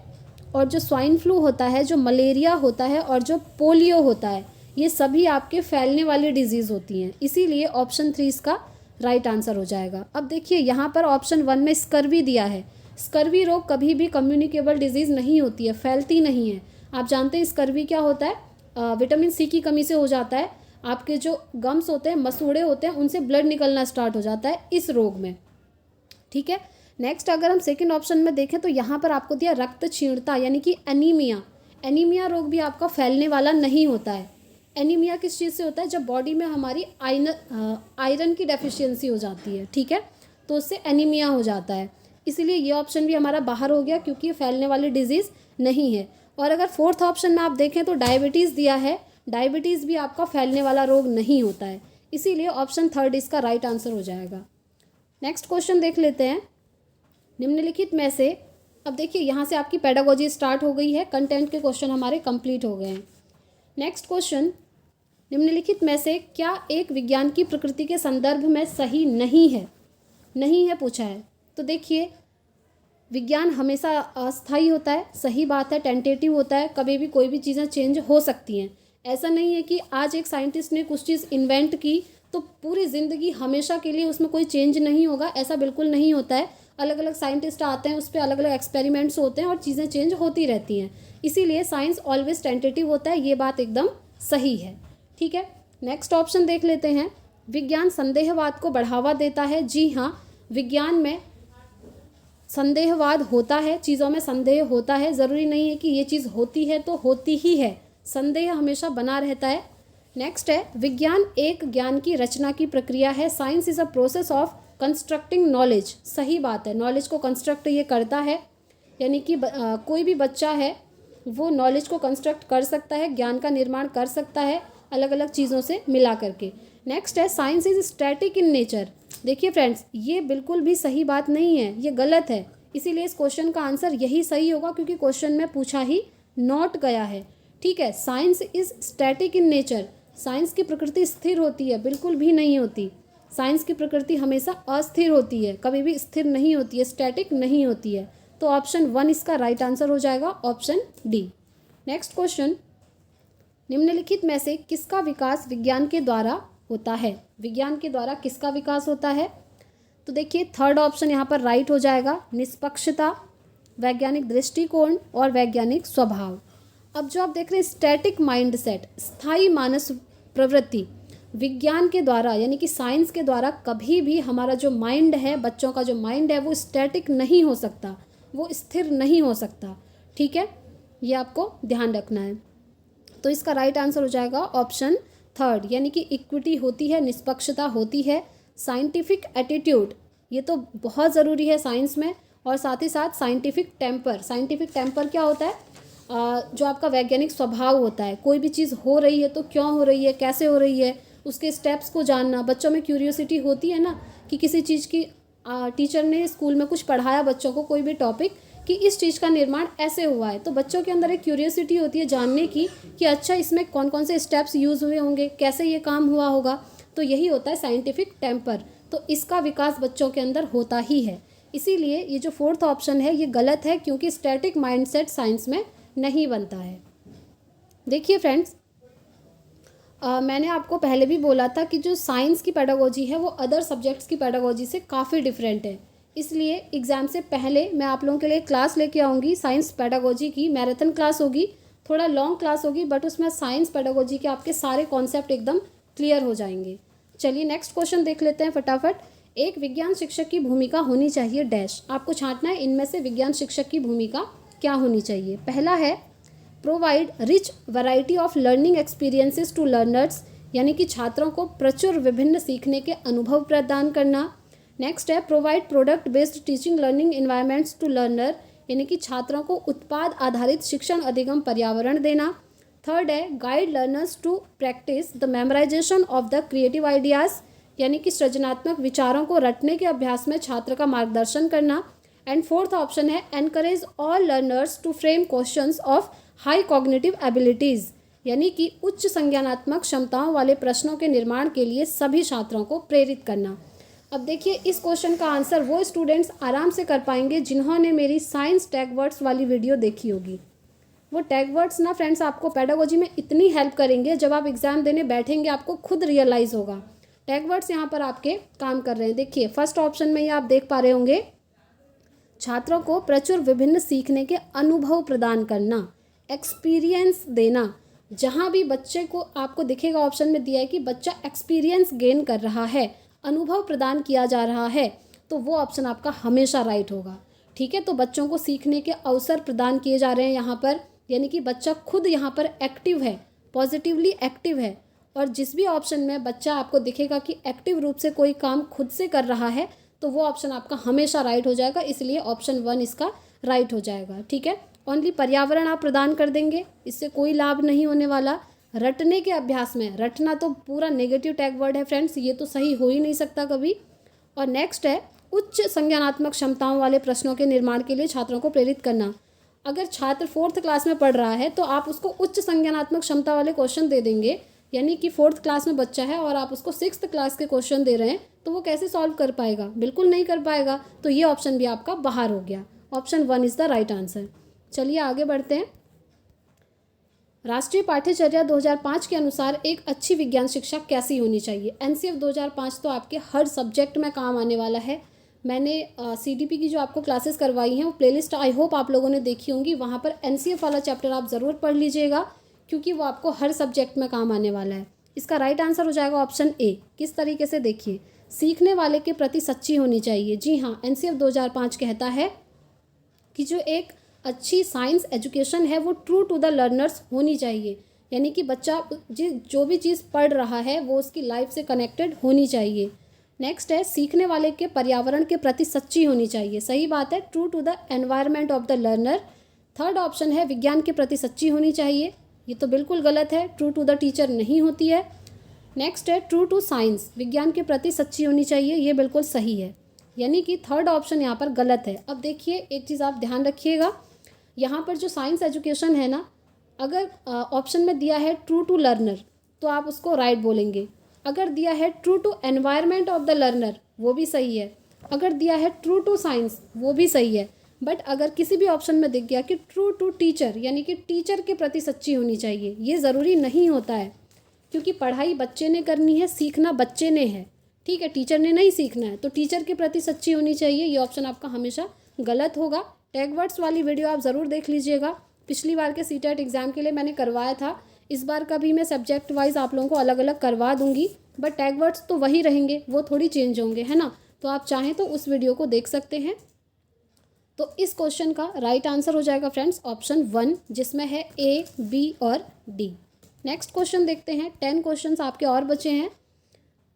A: और जो स्वाइन फ्लू होता है, जो मलेरिया होता है, और जो पोलियो होता है, ये सभी आपके फैलने वाली डिजीज़ होती हैं। इसीलिए ऑप्शन 3 इसका राइट आंसर हो जाएगा। अब देखिए यहाँ पर ऑप्शन 1 में स्कर्वी दिया है। स्कर्वी रोग कभी भी कम्युनिकेबल डिजीज़ नहीं होती है, फैलती नहीं है। आप जानते हैं स्कर्वी क्या होता है, विटामिन सी की कमी से हो जाता है। आपके जो गम्स होते हैं, मसूड़े होते हैं, उनसे ब्लड निकलना स्टार्ट हो जाता है इस रोग में। ठीक है, नेक्स्ट अगर हम सेकंड ऑप्शन में देखें तो यहाँ पर आपको दिया रक्त क्षीणता यानी कि एनीमिया। एनीमिया रोग भी आपका फैलने वाला नहीं होता है। एनीमिया किस चीज़ से होता है, जब बॉडी में हमारी आयरन की डेफिशिएंसी हो जाती है। ठीक है, तो उससे एनीमिया हो जाता है। इसीलिए ये ऑप्शन भी हमारा बाहर हो गया, क्योंकि ये फैलने वाली डिजीज़ नहीं है। और अगर फोर्थ ऑप्शन में आप देखें तो डायबिटीज़ दिया है। डायबिटीज़ भी आपका फैलने वाला रोग नहीं होता है, इसीलिए ऑप्शन 3 इसका राइट आंसर हो जाएगा। नेक्स्ट क्वेश्चन देख लेते हैं, निम्नलिखित में से, अब देखिए यहाँ से आपकी पेडागोजी स्टार्ट हो गई है, कंटेंट के क्वेश्चन हमारे कंप्लीट हो गए हैं। नेक्स्ट क्वेश्चन, निम्नलिखित में से क्या एक विज्ञान की प्रकृति के संदर्भ में सही नहीं है। नहीं है पूछा है, तो देखिए विज्ञान हमेशा अस्थायी होता है, सही बात है, टेंटेटिव होता है, कभी भी कोई भी चीज़ें चेंज हो सकती हैं। ऐसा नहीं है कि आज एक साइंटिस्ट ने कुछ चीज़ इन्वेंट की तो पूरी ज़िंदगी हमेशा के लिए उसमें कोई चेंज नहीं होगा, ऐसा बिल्कुल नहीं होता है। अलग अलग साइंटिस्ट आते हैं, उस पर अलग अलग एक्सपेरिमेंट्स होते हैं और चीज़ें चेंज होती रहती हैं। इसीलिए साइंस ऑलवेज टेंटेटिव होता है, ये बात एकदम सही है। ठीक है, नेक्स्ट ऑप्शन देख लेते हैं, विज्ञान संदेहवाद को बढ़ावा देता है। जी हाँ, विज्ञान में संदेहवाद होता है, चीज़ों में संदेह होता है, ज़रूरी नहीं है कि ये चीज़ होती है तो होती ही है, संदेह हमेशा बना रहता है। नेक्स्ट है, विज्ञान एक ज्ञान की रचना की प्रक्रिया है। Science is a process of constructing knowledge. सही बात है, नॉलेज को कंस्ट्रक्ट ये करता है, यानी कि कोई भी बच्चा है वो नॉलेज को कंस्ट्रक्ट कर सकता है, ज्ञान का निर्माण कर सकता है अलग अलग चीज़ों से मिला करके। नेक्स्ट है, science is static in nature. देखिए फ्रेंड्स, ये बिल्कुल भी सही बात नहीं है, ये गलत है। इसीलिए इस क्वेश्चन का आंसर यही सही होगा, क्योंकि क्वेश्चन में पूछा ही नॉट गया है। ठीक है, science is static in nature. Science की प्रकृति स्थिर होती है? बिल्कुल भी नहीं होती। साइंस की प्रकृति हमेशा अस्थिर होती है, कभी भी स्थिर नहीं होती है, स्टैटिक नहीं होती है। तो ऑप्शन 1 इसका राइट आंसर हो जाएगा, ऑप्शन डी। नेक्स्ट क्वेश्चन, निम्नलिखित में से किसका विकास विज्ञान के द्वारा होता है? विज्ञान के द्वारा किसका विकास होता है? तो देखिए थर्ड ऑप्शन यहाँ पर राइट हो जाएगा, निष्पक्षता, वैज्ञानिक दृष्टिकोण और वैज्ञानिक स्वभाव। अब जो आप देख रहे हैं स्टैटिक माइंड सेट, स्थायी मानस प्रवृत्ति, विज्ञान के द्वारा यानी कि साइंस के द्वारा कभी भी हमारा जो माइंड है, बच्चों का जो माइंड है, वो स्टैटिक नहीं हो सकता, वो स्थिर नहीं हो सकता। ठीक है, ये आपको ध्यान रखना है। तो इसका राइट आंसर हो जाएगा ऑप्शन थर्ड, यानी कि इक्विटी होती है, निष्पक्षता होती है, साइंटिफिक एटीट्यूड, ये तो बहुत ज़रूरी है साइंस में, और साथ ही साथ साइंटिफिक टेम्पर। साइंटिफिक टेम्पर क्या होता है? जो आपका वैज्ञानिक स्वभाव होता है, कोई भी चीज़ हो रही है तो क्यों हो रही है, कैसे हो रही है, उसके स्टेप्स को जानना। बच्चों में क्यूरियोसिटी होती है ना कि किसी चीज़ की टीचर ने स्कूल में कुछ पढ़ाया बच्चों को, कोई भी टॉपिक, कि इस चीज़ का निर्माण ऐसे हुआ है, तो बच्चों के अंदर एक क्यूरियोसिटी होती है जानने की कि अच्छा इसमें कौन कौन से स्टेप्स यूज़ हुए होंगे, कैसे ये काम हुआ होगा। तो यही होता है साइंटिफिक टेम्पर। तो इसका विकास बच्चों के अंदर होता ही है। इसीलिए ये जो फोर्थ ऑप्शन है ये गलत है, क्योंकि स्टैटिक माइंडसेट साइंस में नहीं बनता है। देखिए फ्रेंड्स, मैंने आपको पहले भी बोला था कि जो साइंस की पेडागोजी है वो अदर सब्जेक्ट्स की पेडागोजी से काफ़ी डिफरेंट है। इसलिए एग्ज़ाम से पहले मैं आप लोगों के लिए क्लास लेके आऊँगी साइंस पेडागोजी की। मैराथन क्लास होगी, थोड़ा लॉन्ग क्लास होगी, बट उसमें साइंस पेडागोजी के आपके सारे कॉन्सेप्ट एकदम क्लियर हो जाएंगे। चलिए नेक्स्ट क्वेश्चन देख लेते हैं फटाफट। एक विज्ञान शिक्षक की भूमिका होनी चाहिए डैश। आपको छांटना है इनमें से विज्ञान शिक्षक की भूमिका क्या होनी चाहिए। पहला है provide rich variety of learning experiences to learners, यानी कि छात्रों को प्रचुर विभिन्न सीखने के अनुभव प्रदान करना। नेक्स्ट है provide product based teaching learning environments to learner, यानी कि छात्रों को उत्पाद आधारित शिक्षण अधिगम पर्यावरण देना। थर्ड है guide learners to practice the memorization of the creative ideas, यानी कि सृजनात्मक विचारों को रटने के अभ्यास में छात्र का मार्गदर्शन करना। एंड फोर्थ ऑप्शन है encourage all learners to frame questions of high cognitive abilities, यानी कि उच्च संज्ञानात्मक क्षमताओं वाले प्रश्नों के निर्माण के लिए सभी छात्रों को प्रेरित करना। अब देखिए इस क्वेश्चन का आंसर वो स्टूडेंट्स आराम से कर पाएंगे जिन्होंने मेरी साइंस टैग वर्ड्स वाली वीडियो देखी होगी। वो टैग वर्ड्स ना फ्रेंड्स आपको पेडागोजी में इतनी हेल्प करेंगे, जब आप एग्ज़ाम देने बैठेंगे आपको खुद रियलाइज़ होगा। टैग वर्ड्स यहाँ पर आपके काम कर रहे हैं। देखिए फर्स्ट ऑप्शन में ये आप देख पा रहे होंगे, छात्रों को प्रचुर विभिन्न सीखने के अनुभव प्रदान करना, एक्सपीरियंस देना। जहाँ भी बच्चे को आपको दिखेगा ऑप्शन में दिया है कि बच्चा एक्सपीरियंस गेन कर रहा है, अनुभव प्रदान किया जा रहा है, तो वो ऑप्शन आपका हमेशा राइट होगा। ठीक है, तो बच्चों को सीखने के अवसर प्रदान किए जा रहे हैं यहाँ पर, यानी कि बच्चा खुद यहाँ पर एक्टिव है, पॉजिटिवली एक्टिव है। और जिस भी ऑप्शन में बच्चा आपको दिखेगा कि एक्टिव रूप से कोई काम खुद से कर रहा है, तो वो ऑप्शन आपका हमेशा राइट हो जाएगा। इसलिए ऑप्शन 1 इसका राइट हो जाएगा। ठीक है, ओनली पर्यावरण आप प्रदान कर देंगे, इससे कोई लाभ नहीं होने वाला। रटने के अभ्यास में, रटना तो पूरा नेगेटिव टैग वर्ड है फ्रेंड्स, ये तो सही हो ही नहीं सकता कभी। और नेक्स्ट है उच्च संज्ञानात्मक क्षमताओं वाले प्रश्नों के निर्माण के लिए छात्रों को प्रेरित करना। अगर छात्र 4th क्लास में पढ़ रहा है तो आप उसको उच्च संज्ञानात्मक क्षमता वाले क्वेश्चन दे देंगे, यानी कि 4th क्लास में बच्चा है और आप उसको 6th क्लास के क्वेश्चन दे रहे हैं, तो वो कैसे सॉल्व कर पाएगा? बिल्कुल नहीं कर पाएगा। तो ये ऑप्शन भी आपका बाहर हो गया। Option 1 is the right answer. चलिए आगे बढ़ते हैं। राष्ट्रीय पाठ्यचर्या 2005 के अनुसार एक अच्छी विज्ञान शिक्षा कैसी होनी चाहिए? एनसीएफ 2005 तो आपके हर सब्जेक्ट में काम आने वाला है। मैंने सीडीपी की जो आपको क्लासेस करवाई हैं वो प्लेलिस्ट आई होप आप लोगों ने देखी होंगी, वहाँ पर एनसीएफ वाला चैप्टर आप ज़रूर पढ़ लीजिएगा, क्योंकि वो आपको हर सब्जेक्ट में काम आने वाला है। इसका राइट आंसर हो जाएगा ऑप्शन ए। किस तरीके से, देखिए, सीखने वाले के प्रति सच्ची होनी चाहिए। जी हाँ, एनसीएफ 2005 कहता है कि जो एक अच्छी साइंस एजुकेशन है वो ट्रू टू द लर्नर्स होनी चाहिए, यानी कि बच्चा जो भी चीज़ पढ़ रहा है वो उसकी लाइफ से कनेक्टेड होनी चाहिए। नेक्स्ट है, सीखने वाले के पर्यावरण के प्रति सच्ची होनी चाहिए। सही बात है, true to the environment of the learner. Third option है, विज्ञान के प्रति सच्ची होनी चाहिए। ये तो बिल्कुल गलत है, ट्रू टू द टीचर नहीं होती है। नेक्स्ट है, ट्रू टू साइंस, विज्ञान के प्रति सच्ची होनी चाहिए। ये बिल्कुल सही है, यानी कि थर्ड ऑप्शन यहाँ पर गलत है। अब देखिए, एक चीज़ आप ध्यान रखिएगा, यहाँ पर जो साइंस एजुकेशन है ना, अगर ऑप्शन में दिया है ट्रू टू लर्नर तो आप उसको राइट बोलेंगे। अगर दिया है true to environment of the learner वो भी सही है। अगर दिया है ट्रू टू साइंस वो भी सही है। बट अगर किसी भी ऑप्शन में दिख गया कि ट्रू टू टीचर, यानी कि टीचर के प्रति सच्ची होनी चाहिए, ये ज़रूरी नहीं होता है, क्योंकि पढ़ाई बच्चे ने करनी है, सीखना बच्चे ने है, ठीक है, टीचर ने नहीं सीखना है। तो टीचर के प्रति सच्ची होनी चाहिए, ये ऑप्शन आपका हमेशा गलत होगा। टैग वर्ड्स वाली वीडियो आप ज़रूर देख लीजिएगा, पिछली बार के सीटेट एग्ज़ाम के लिए मैंने करवाया था। इस बार का भी मैं सब्जेक्ट वाइज आप लोगों को अलग अलग करवा दूंगी, बट टैग वर्ड्स तो वही रहेंगे, वो थोड़ी चेंज होंगे, है ना। तो आप चाहें तो उस वीडियो को देख सकते हैं। तो इस क्वेश्चन का राइट आंसर हो जाएगा फ्रेंड्स ऑप्शन 1, जिसमें है ए, बी और डी। नेक्स्ट क्वेश्चन देखते हैं। 10 क्वेश्चंस आपके और बचे हैं।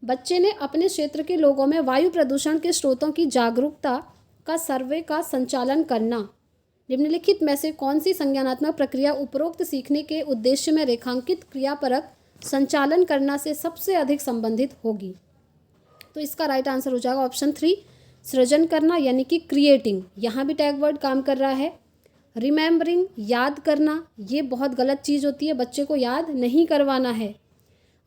A: बच्चे ने अपने क्षेत्र के लोगों में वायु प्रदूषण के स्रोतों की जागरूकता का सर्वे का संचालन करना। निम्नलिखित में से कौन सी संज्ञानात्मक प्रक्रिया उपरोक्त सीखने के उद्देश्य में रेखांकित क्रियापरक संचालन करना से सबसे अधिक संबंधित होगी? तो इसका राइट आंसर हो जाएगा ऑप्शन 3, सृजन करना, यानी कि क्रिएटिंग। यहाँ भी टैग वर्ड काम कर रहा है। रिमेम्बरिंग, याद करना, ये बहुत गलत चीज़ होती है, बच्चे को याद नहीं करवाना है।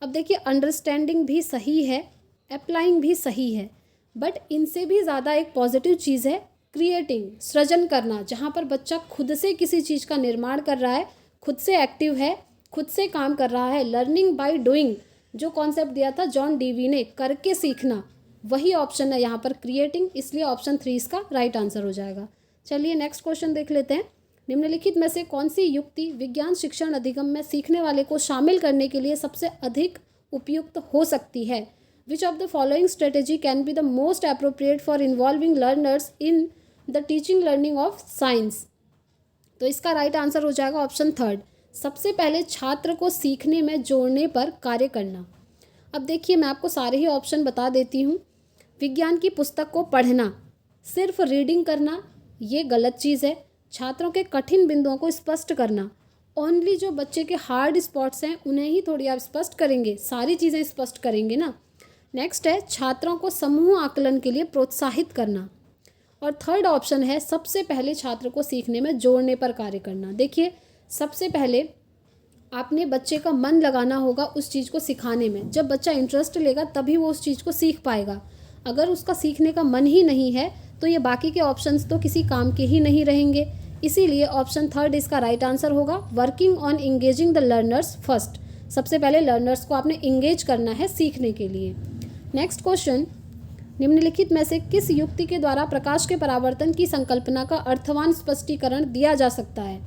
A: अब देखिए, अंडरस्टैंडिंग भी सही है, अप्लाइंग भी सही है, बट इनसे भी ज़्यादा एक पॉजिटिव चीज़ है क्रिएटिंग, सृजन करना, जहाँ पर बच्चा खुद से किसी चीज़ का निर्माण कर रहा है, खुद से एक्टिव है, खुद से काम कर रहा है। लर्निंग बाय डूइंग जो कॉन्सेप्ट दिया था जॉन डीवी ने, करके सीखना, वही ऑप्शन है यहाँ पर क्रिएटिंग, इसलिए ऑप्शन 3 इसका राइट आंसर हो जाएगा। चलिए नेक्स्ट क्वेश्चन देख लेते हैं। निम्नलिखित में से कौन सी युक्ति विज्ञान शिक्षण अधिगम में सीखने वाले को शामिल करने के लिए सबसे अधिक उपयुक्त हो सकती है? Which of the following strategy can be the most appropriate for involving learners in the teaching learning of science? तो इसका राइट आंसर हो जाएगा ऑप्शन 3, सबसे पहले छात्र को सीखने में जोड़ने पर कार्य करना। अब देखिए, मैं आपको सारे ही ऑप्शन बता देती हूँ। विज्ञान की पुस्तक को पढ़ना, सिर्फ रीडिंग करना, ये गलत चीज़ है। छात्रों के कठिन बिंदुओं को स्पष्ट करना, ओनली जो बच्चे के हार्ड स्पॉट्स हैं उन्हें ही थोड़ी आप स्पष्ट करेंगे, सारी चीज़ें स्पष्ट करेंगे ना। नेक्स्ट है, छात्रों को समूह आकलन के लिए प्रोत्साहित करना। और थर्ड ऑप्शन है, सबसे पहले छात्र को सीखने में जोड़ने पर कार्य करना। देखिए, सबसे पहले आपने बच्चे का मन लगाना होगा उस चीज़ को सिखाने में। जब बच्चा इंटरेस्ट लेगा तभी वो उस चीज़ को सीख पाएगा। अगर उसका सीखने का मन ही नहीं है तो ये बाकी के ऑप्शंस तो किसी काम के ही नहीं रहेंगे। इसीलिए ऑप्शन 3 इसका राइट आंसर होगा। Working on engaging the learners first, सबसे पहले लर्नर्स को आपने इंगेज करना है सीखने के लिए। नेक्स्ट क्वेश्चन, निम्नलिखित में से किस युक्ति के द्वारा प्रकाश के परावर्तन की संकल्पना का अर्थवान स्पष्टीकरण दिया जा सकता है?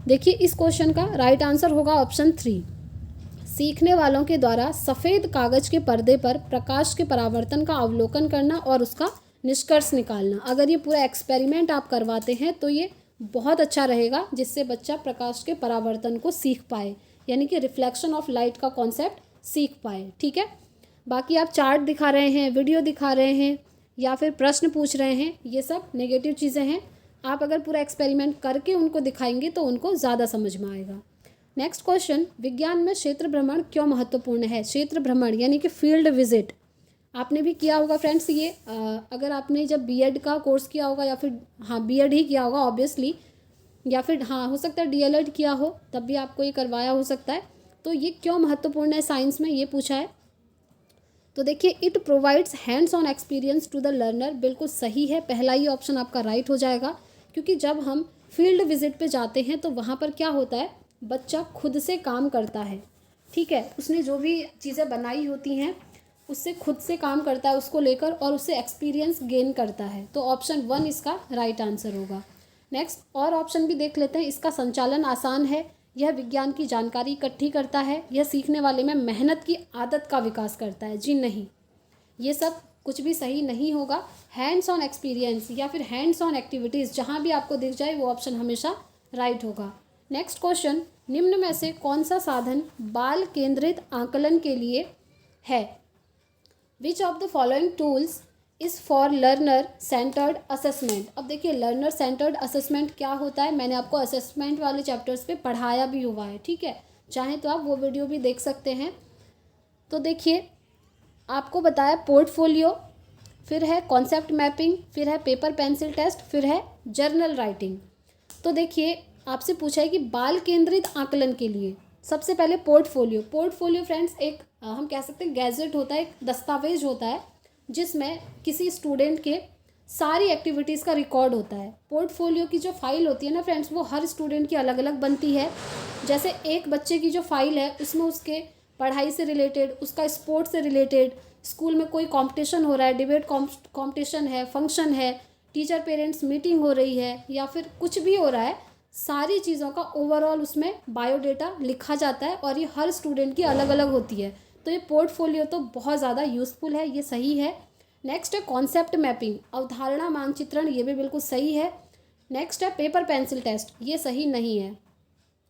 A: देखिए, इस क्वेश्चन का राइट आंसर होगा ऑप्शन 3, सीखने वालों के द्वारा सफ़ेद कागज के पर्दे पर प्रकाश के परावर्तन का अवलोकन करना और उसका निष्कर्ष निकालना। अगर ये पूरा एक्सपेरिमेंट आप करवाते हैं तो ये बहुत अच्छा रहेगा, जिससे बच्चा प्रकाश के परावर्तन को सीख पाए, यानी कि रिफ्लेक्शन ऑफ लाइट का कॉन्सेप्ट सीख पाए। ठीक है, बाकी आप चार्ट दिखा रहे हैं, वीडियो दिखा रहे हैं या फिर प्रश्न पूछ रहे हैं, ये सब नेगेटिव चीज़ें हैं। आप अगर पूरा एक्सपेरिमेंट करके उनको दिखाएंगे तो उनको ज़्यादा समझ में आएगा। नेक्स्ट क्वेश्चन, विज्ञान में क्षेत्र भ्रमण क्यों महत्वपूर्ण है? क्षेत्र भ्रमण यानी कि फील्ड विजिट आपने भी किया होगा फ्रेंड्स। ये अगर आपने जब बीएड का कोर्स किया होगा या फिर बीएड ही किया होगा ऑब्वियसली, या फिर हो सकता है डीएलएड किया हो तब भी आपको ये करवाया हो सकता है। तो ये क्यों महत्वपूर्ण है साइंस में, ये पूछा है। तो देखिए, it provides hands on experience to the learner, बिल्कुल सही है, पहला ही ऑप्शन आपका राइट हो जाएगा। क्योंकि जब हम फील्ड विजिट पे जाते हैं तो वहाँ पर क्या होता है, बच्चा खुद से काम करता है। ठीक है, उसने जो भी चीज़ें बनाई होती हैं उससे खुद से काम करता है उसको लेकर, और उससे एक्सपीरियंस गेन करता है। तो ऑप्शन 1 इसका राइट आंसर होगा। नेक्स्ट और ऑप्शन भी देख लेते हैं। इसका संचालन आसान है, यह विज्ञान की जानकारी इकट्ठी करता है, यह सीखने वाले में मेहनत की आदत का विकास करता है। जी नहीं, ये सब कुछ भी सही नहीं होगा। हैंड्स ऑन एक्सपीरियंस या फिर हैंड्स ऑन एक्टिविटीज़ जहाँ भी आपको दिख जाए वो ऑप्शन हमेशा राइट होगा। नेक्स्ट क्वेश्चन, निम्न में से कौन सा साधन बाल केंद्रित आकलन के लिए है? Which of the following tools is for learner centred assessment. अब देखिए लर्नर सेंटर्ड असेसमेंट क्या होता है, मैंने आपको असेसमेंट वाले चैप्टर्स पे पढ़ाया भी हुआ है, ठीक है, चाहे तो आप वो वीडियो भी देख सकते हैं। तो देखिए आपको बताया पोर्टफोलियो, फिर है कॉन्सेप्ट मैपिंग, फिर है पेपर पेंसिल टेस्ट, फिर है जर्नल राइटिंग। तो देखिए आपसे पूछा है कि बाल केंद्रित आकलन के लिए सबसे पहले पोर्टफोलियो। पोर्टफोलियो फ्रेंड्स एक हम कह सकते हैं गैजेट होता है, एक दस्तावेज होता है जिसमें किसी स्टूडेंट के सारी एक्टिविटीज़ का रिकॉर्ड होता है। पोर्टफोलियो की जो फाइल होती है ना फ्रेंड्स, वो हर स्टूडेंट की अलग अलग बनती है। जैसे एक बच्चे की जो फाइल है उसमें उसके पढ़ाई से रिलेटेड, उसका स्पोर्ट्स से रिलेटेड, स्कूल में कोई कंपटीशन हो रहा है, डिबेट कंपटीशन है, फंक्शन है, टीचर पेरेंट्स मीटिंग हो रही है या फिर कुछ भी हो रहा है, सारी चीज़ों का ओवरऑल उसमें बायोडेटा लिखा जाता है और ये हर स्टूडेंट की अलग अलग होती है। तो ये पोर्टफोलियो तो बहुत ज़्यादा यूज़फुल है, ये सही है। नेक्स्ट है कॉन्सेप्ट मैपिंग, अवधारणा मानचित्रण, ये भी बिल्कुल सही है। नेक्स्ट है पेपर पेंसिल टेस्ट, ये सही नहीं है।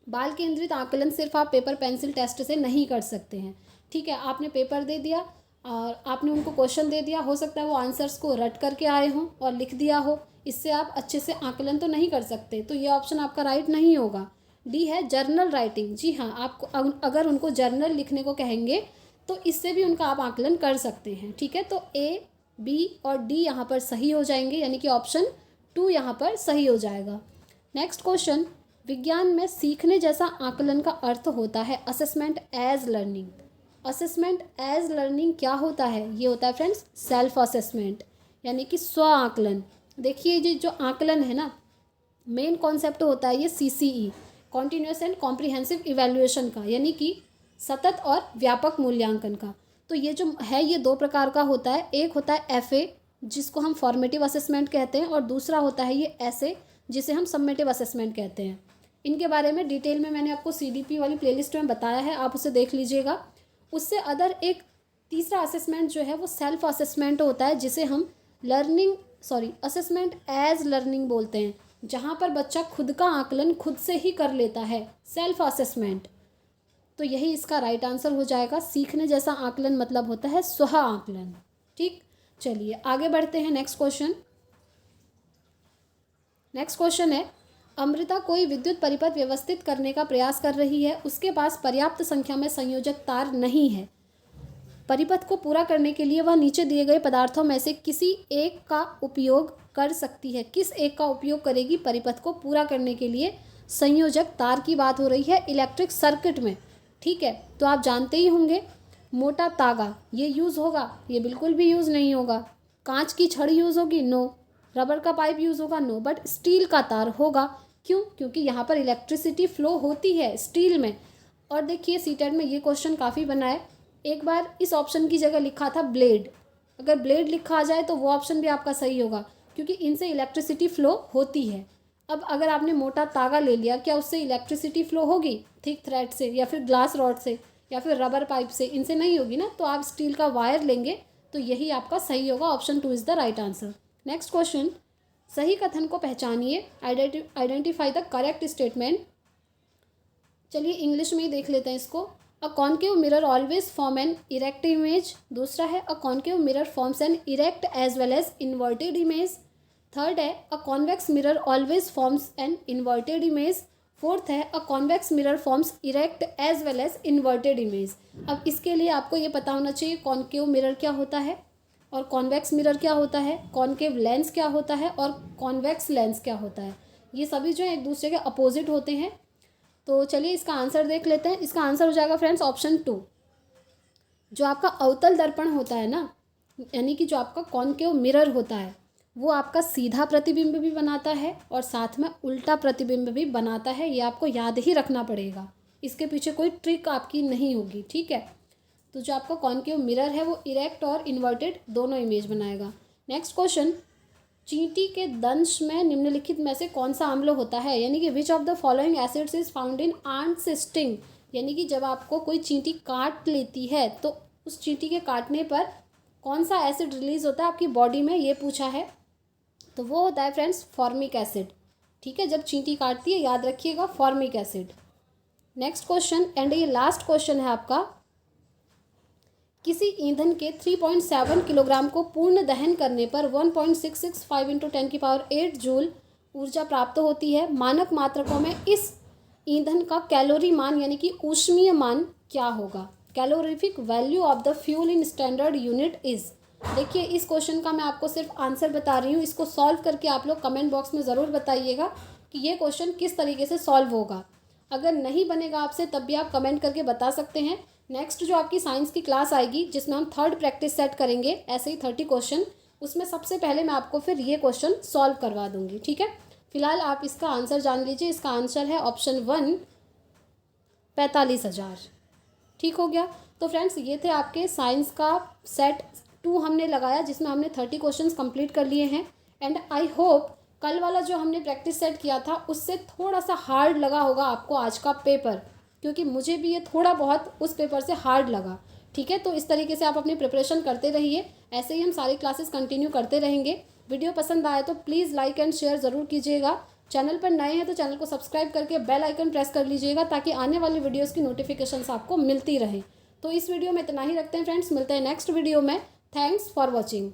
A: बाल केंद्रित आकलन सिर्फ आप पेपर पेंसिल टेस्ट से नहीं कर सकते हैं, ठीक है। आपने पेपर दे दिया और आपने उनको क्वेश्चन दे दिया, हो सकता है वो आंसर्स को रट करके आए हों और लिख दिया हो, इससे आप अच्छे से आकलन तो नहीं कर सकते, तो ये ऑप्शन आपका राइट नहीं होगा। डी है जर्नल राइटिंग, जी हाँ, आपको अगर उनको जर्नल लिखने को कहेंगे तो इससे भी उनका आप आकलन कर सकते हैं, ठीक है। तो ए, बी और डी यहाँ पर सही हो जाएंगे, यानी कि ऑप्शन 2 यहाँ पर सही हो जाएगा। नेक्स्ट क्वेश्चन, विज्ञान में सीखने जैसा आकलन का अर्थ होता है assessment as learning. Assessment as learning क्या होता है? ये होता है फ्रेंड्स सेल्फ असेसमेंट, यानी कि स्व आकलन। देखिए ये जो आकलन है ना, मेन कॉन्सेप्ट होता है ये CCE, continuous and comprehensive evaluation का, यानी कि सतत और व्यापक मूल्यांकन का। तो ये जो है ये 2 प्रकार का होता है, एक होता है FA जिसको हम फॉर्मेटिव असेसमेंट कहते हैं और दूसरा होता है ये SA जिसे हम सबमेटिव असेसमेंट कहते हैं। इनके बारे में डिटेल में मैंने आपको CDP वाली प्लेलिस्ट में बताया है, आप उसे देख लीजिएगा। उससे अदर एक तीसरा असेसमेंट जो है वो सेल्फ असेसमेंट होता है, जिसे हम असेसमेंट एज लर्निंग बोलते हैं, जहाँ पर बच्चा खुद का आकलन खुद से ही कर लेता है, सेल्फ असेसमेंट। तो यही इसका राइट आंसर हो जाएगा। सीखने जैसा आकलन मतलब होता है स्व आकलन, ठीक। चलिए आगे बढ़ते हैं। नेक्स्ट क्वेश्चन है, अमृता कोई विद्युत परिपथ व्यवस्थित करने का प्रयास कर रही है, उसके पास पर्याप्त संख्या में संयोजक तार नहीं है। परिपथ को पूरा करने के लिए वह नीचे दिए गए पदार्थों में से किसी एक का उपयोग कर सकती है। किस एक का उपयोग करेगी परिपथ को पूरा करने के लिए? संयोजक तार की बात हो रही है इलेक्ट्रिक सर्किट में, ठीक है। तो आप जानते ही होंगे मोटा तागा ये यूज़ होगा, ये बिल्कुल भी यूज़ नहीं होगा। कांच की छड़ी यूज़ होगी, नो। रबर का पाइप यूज़ होगा, नो। बट स्टील का तार होगा, क्यों? क्योंकि यहाँ पर इलेक्ट्रिसिटी फ्लो होती है स्टील में। और देखिए सीटेट में ये क्वेश्चन काफ़ी बना है, एक बार इस ऑप्शन की जगह लिखा था ब्लेड, अगर ब्लेड लिखा आ जाए तो वो ऑप्शन भी आपका सही होगा, क्योंकि इनसे इलेक्ट्रिसिटी फ्लो होती है। अब अगर आपने मोटा तागा ले लिया, क्या उससे इलेक्ट्रिसिटी फ्लो होगी? थिक थ्रेड से या फिर ग्लास रॉड से या फिर रबर पाइप से? इनसे नहीं होगी ना। तो आप स्टील का वायर लेंगे, तो यही आपका सही होगा, option 2 is the right answer. Next question, सही कथन को पहचानिए, आइडेंटिफाई द करेक्ट स्टेटमेंट। चलिए इंग्लिश में ही देख लेते हैं इसको। A concave mirror always form an erect image. दूसरा है a concave mirror forms an erect as well as inverted image. Third है a convex mirror always forms an inverted image. Fourth है a convex mirror forms erect as well as inverted image. अब इसके लिए आपको ये पता होना चाहिए कॉन्केव मिरर क्या होता है और कॉन्वेक्स मिरर क्या होता है, कॉन्केव लेंस क्या होता है और कॉन्वेक्स लेंस क्या होता है। ये सभी जो है एक दूसरे के अपोजिट होते हैं। तो चलिए इसका आंसर देख लेते हैं। इसका आंसर हो जाएगा फ्रेंड्स ऑप्शन 2। जो आपका अवतल दर्पण होता है ना, यानी कि जो आपका कॉन्केव मिरर होता है, वो आपका सीधा प्रतिबिंब भी बनाता है और साथ में उल्टा प्रतिबिंब भी बनाता है। ये आपको याद ही रखना पड़ेगा, इसके पीछे कोई ट्रिक आपकी नहीं होगी, ठीक है। तो जो आपका कॉन्केव मिरर है वो इरेक्ट और इन्वर्टेड दोनों इमेज बनाएगा। नेक्स्ट क्वेश्चन, चींटी के दंश में निम्नलिखित में से कौन सा अम्ल होता है, यानी कि which of the following acids is found in ants sting, यानी कि जब आपको कोई चींटी काट लेती है तो उस चींटी के काटने पर कौन सा एसिड रिलीज होता है आपकी बॉडी में, ये पूछा है। तो वो होता है फ्रेंड्स फॉर्मिक एसिड। ठीक है, जब चींटी काटती है याद रखिएगा formic acid. Next question and ये लास्ट क्वेश्चन है आपका, किसी ईंधन के 3.7 किलोग्राम को पूर्ण दहन करने पर 1.665 इंटू 10⁸ जूल ऊर्जा प्राप्त होती है। मानक मात्रकों में इस ईंधन का कैलोरी मान यानी कि ऊष्मीय मान क्या होगा। Calorific value of the fuel in standard unit is. देखिए इस क्वेश्चन का मैं आपको सिर्फ आंसर बता रही हूँ, इसको सॉल्व करके आप लोग कमेंट बॉक्स में ज़रूर बताइएगा कि ये क्वेश्चन किस तरीके से सॉल्व होगा। अगर नहीं बनेगा आपसे तब भी आप कमेंट करके बता सकते हैं। नेक्स्ट जो आपकी साइंस की क्लास आएगी जिसमें हम थर्ड प्रैक्टिस सेट करेंगे ऐसे ही 30 क्वेश्चन, उसमें सबसे पहले मैं आपको फिर ये क्वेश्चन सॉल्व करवा दूंगी। ठीक है, फिलहाल आप इसका आंसर जान लीजिए। इसका आंसर है ऑप्शन 1 45,000। ठीक हो गया। तो फ्रेंड्स ये थे आपके साइंस का सेट 2 हमने लगाया जिसमें हमने 30 क्वेश्चंस कंप्लीट कर लिए हैं। एंड आई होप कल वाला जो हमने प्रैक्टिस सेट किया था उससे थोड़ा सा हार्ड लगा होगा आपको आज का पेपर, क्योंकि मुझे भी ये थोड़ा बहुत उस पेपर से हार्ड लगा। ठीक है, तो इस तरीके से आप अपनी प्रिपरेशन करते रहिए, ऐसे ही हम सारी क्लासेस कंटिन्यू करते रहेंगे। वीडियो पसंद आए तो प्लीज़ लाइक एंड शेयर ज़रूर कीजिएगा। चैनल पर नए हैं तो चैनल को सब्सक्राइब करके बेल आइकन प्रेस कर लीजिएगा ताकि आने वाली वीडियोज़ की नोटिफिकेशंस आपको मिलती रहे। तो इस वीडियो में इतना ही रखते हैं फ्रेंड्स, मिलते हैं नेक्स्ट वीडियो में। Thanks for watching.